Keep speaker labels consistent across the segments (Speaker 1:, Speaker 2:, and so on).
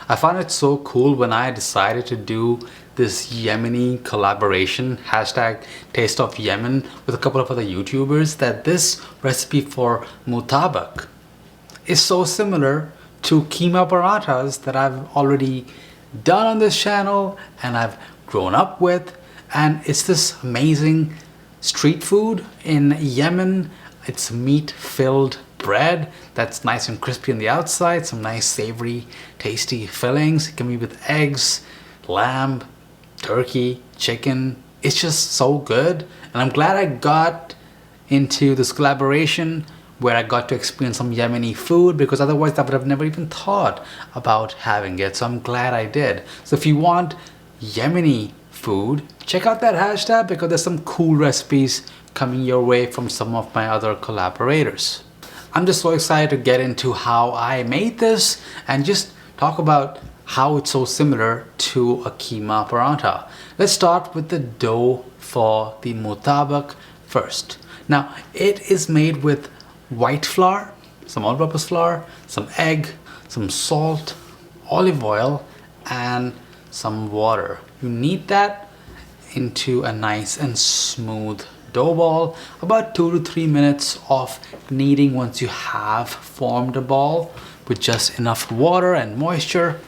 Speaker 1: I found it so cool when I decided to do this Yemeni collaboration, hashtag Taste of Yemen, with a couple of other YouTubers, that this recipe for murtabak is so similar to keema parathas that I've already done on this channel and I've grown up with. And it's this amazing street food in Yemen. It's meat-filled bread that's nice and crispy on the outside, some nice savory, tasty fillings. It can be with eggs, lamb, turkey, chicken. It's just so good. And I'm glad I got into this collaboration where I got to experience some Yemeni food, because otherwise I would have never even thought about having it. So I'm glad I did. So if you want Yemeni food, check out that hashtag, because there's some cool recipes coming your way from some of my other collaborators. I'm just so excited to get into how I made this and just talk about how it's so similar to a keema paratha. Let's start with the dough for the murtabak first. Now, it is made with white flour, some all-purpose flour, some egg, some salt, olive oil, and some water. You knead that into a nice and smooth dough ball. About 2 to 3 minutes of kneading once you have formed a ball with just enough water and moisture.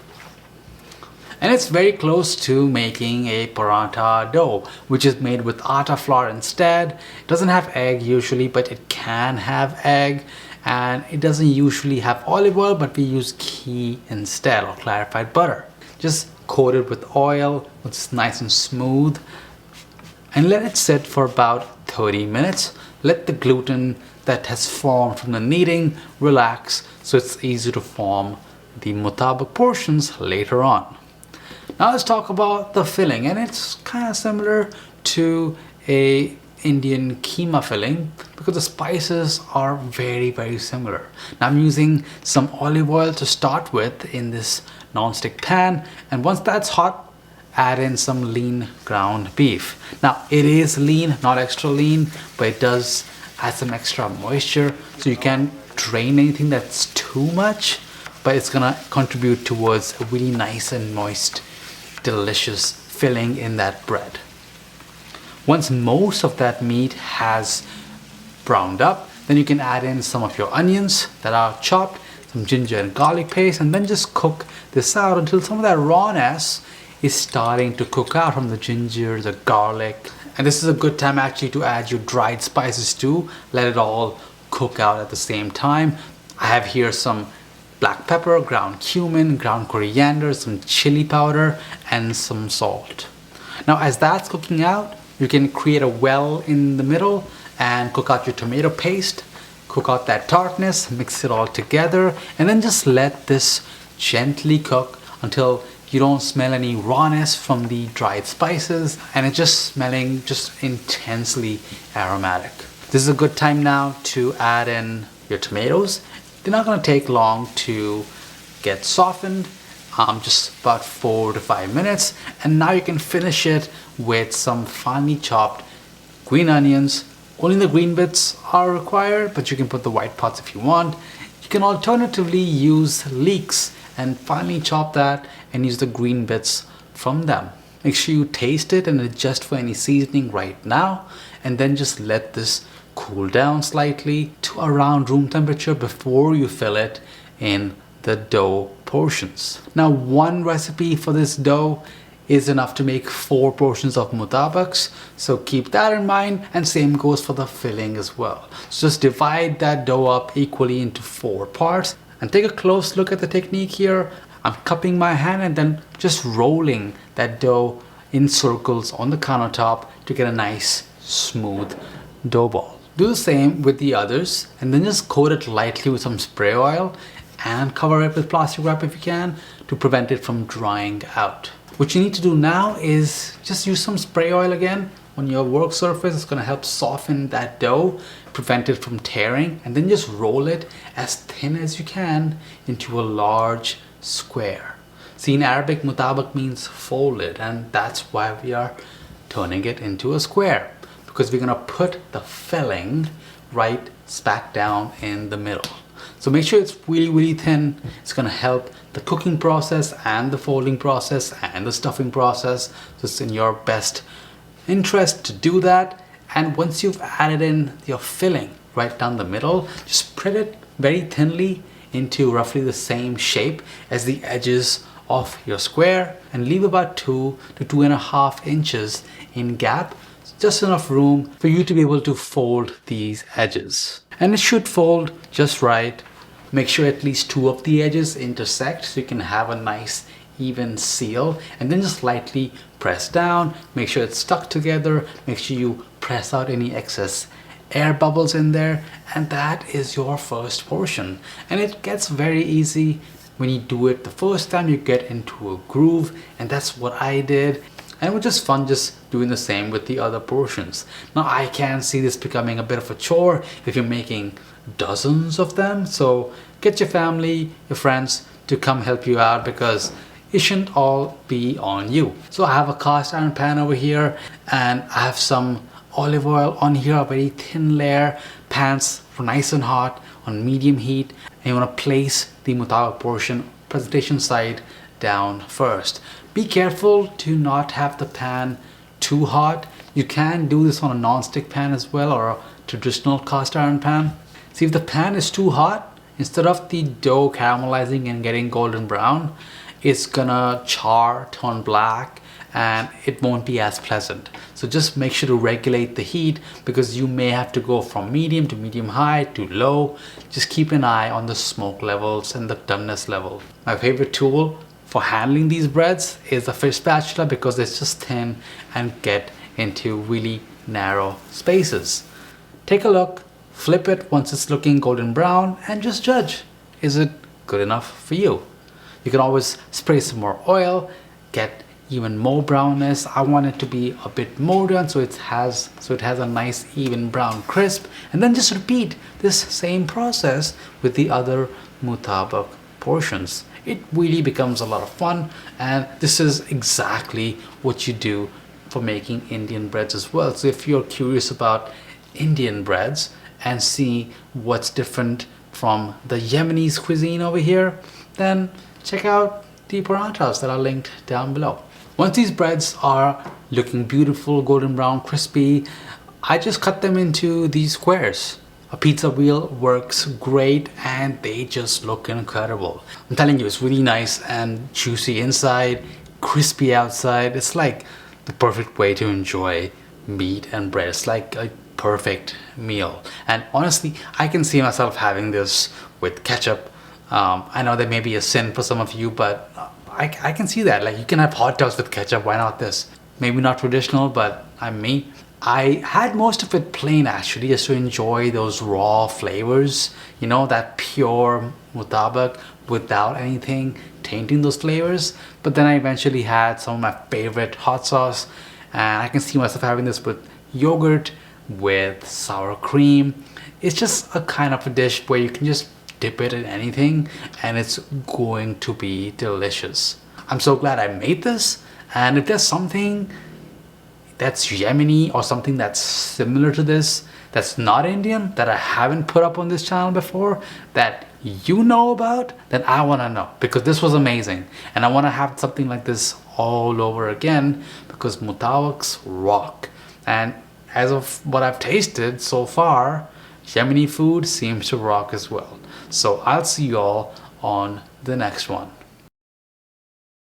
Speaker 1: And it's very close to making a paratha dough, which is made with atta flour instead. It doesn't have egg usually, but it can have egg. And it doesn't usually have olive oil, but we use ghee instead, or clarified butter. Just coat it with oil, it's nice and smooth. And let it sit for about 30 minutes. Let the gluten that has formed from the kneading relax, so it's easy to form the murtabak portions later on. Now let's talk about the filling, and it's kind of similar to a Indian keema filling because the spices are very similar. Now I'm using some olive oil to start with in this non-stick pan, and once that's hot, add in some lean ground beef. Now it is lean, not extra lean, but it does add some extra moisture, so you can drain anything that's too much, but it's gonna contribute towards a really nice and moist, delicious filling in that bread. Once most of that meat has browned up, then you can add in some of your onions that are chopped, some ginger and garlic paste, and then just cook this out until some of that rawness is starting to cook out from the ginger, the garlic. And this is a good time actually to add your dried spices too. Let it all cook out at the same time. I have here some black pepper, ground cumin, ground coriander, some chili powder, and some salt. Now as that's cooking out, you can create a well in the middle and cook out your tomato paste, cook out that tartness, mix it all together, and then just let this gently cook until you don't smell any rawness from the dried spices, and it's just smelling just intensely aromatic. This is a good time now to add in your tomatoes. They're not going to take long to get softened, just about 4 to 5 minutes. And now you can finish it with some finely chopped green onions. Only the green bits are required, but you can put the white parts if you want. You can alternatively use leeks and finely chop that and use the green bits from them. Make sure you taste it and adjust for any seasoning right now, and then just let this cool down slightly to around room temperature before you fill it in the dough portions. Now one recipe for this dough is enough to make 4 portions of murtabaks, so keep that in mind, and same goes for the filling as well. So just divide that dough up equally into 4 parts and take a close look at the technique here. I'm cupping my hand and then just rolling that dough in circles on the countertop to get a nice smooth dough ball. Do the same with the others, and then just coat it lightly with some spray oil and cover it with plastic wrap if you can to prevent it from drying out. What you need to do now is just use some spray oil again on your work surface. It's going to help soften that dough, prevent it from tearing, and then just roll it as thin as you can into a large square. See, in Arabic, murtabak means folded, and that's why we are turning it into a square, because we're going to put the filling right smack down in the middle. So make sure it's really thin. It's gonna help the cooking process and the folding process and the stuffing process. So it's in your best interest to do that. And once you've added in your filling right down the middle, just spread it very thinly into roughly the same shape as the edges of your square, and leave about 2 to 2.5 inches in gap, just enough room for you to be able to fold these edges. And it should fold just right. Make sure at least 2 of the edges intersect so you can have a nice even seal, and then just lightly press down. Make sure it's stuck together. Make sure you press out any excess air bubbles in there, and that is your first portion. And it gets very easy when you do it the first time. You get into a groove, and that's what I did. And it was just fun just doing the same with the other portions. Now I can see this becoming a bit of a chore if you're making dozens of them, so get your family, your friends to come help you out, because it shouldn't all be on you. So I have a cast iron pan over here, and I have some olive oil on here, a very thin layer. Pans nice and hot on medium heat, and you want to place the mutabak portion presentation side down first. Be careful to not have the pan too hot. You can do this on a non-stick pan as well, or a traditional cast iron pan. See, if the pan is too hot, instead of the dough caramelizing and getting golden brown, it's gonna char, turn black, and it won't be as pleasant. So just make sure to regulate the heat, because you may have to go from medium to medium high to low. Just keep an eye on the smoke levels and the doneness level. My favorite tool for handling these breads is a fish spatula, because it's just thin and get into really narrow spaces. Take a look, flip it once it's looking golden brown, and just judge, is it good enough for you? You can always spray some more oil, get even more brownness. I want it to be a bit more done, so it has a nice even brown crisp, and then just repeat this same process with the other mutabak portions. It really becomes a lot of fun, and this is exactly what you do for making Indian breads as well. So if you're curious about Indian breads and see what's different from the Yemeni cuisine over here, then check out the parathas that are linked down below. Once these breads are looking beautiful, golden brown, crispy, I just cut them into these squares. A pizza wheel works great, and they just look incredible. I'm telling you, it's really nice and juicy inside, crispy outside. It's like the perfect way to enjoy meat and bread. It's like a perfect meal. And honestly, I can see myself having this with ketchup. I know that may be a sin for some of you, but I can see that. Like, you can have hot dogs with ketchup, why not this? Maybe not traditional, but I'm me. I had most of it plain actually, just to enjoy those raw flavors, you know, that pure mutabak without anything tainting those flavors. But then I eventually had some of my favorite hot sauce, and I can see myself having this with yogurt, with sour cream. It's just a kind of a dish where you can just dip it in anything, and it's going to be delicious. I'm so glad I made this, and if there's something that's Yemeni or something that's similar to this, that's not Indian, that I haven't put up on this channel before, that you know about, then I want to know, because this was amazing, and I want to have something like this all over again, because mutabaks rock. And as of what I've tasted so far, Yemeni food seems to rock as well. So I'll see you all on the next one.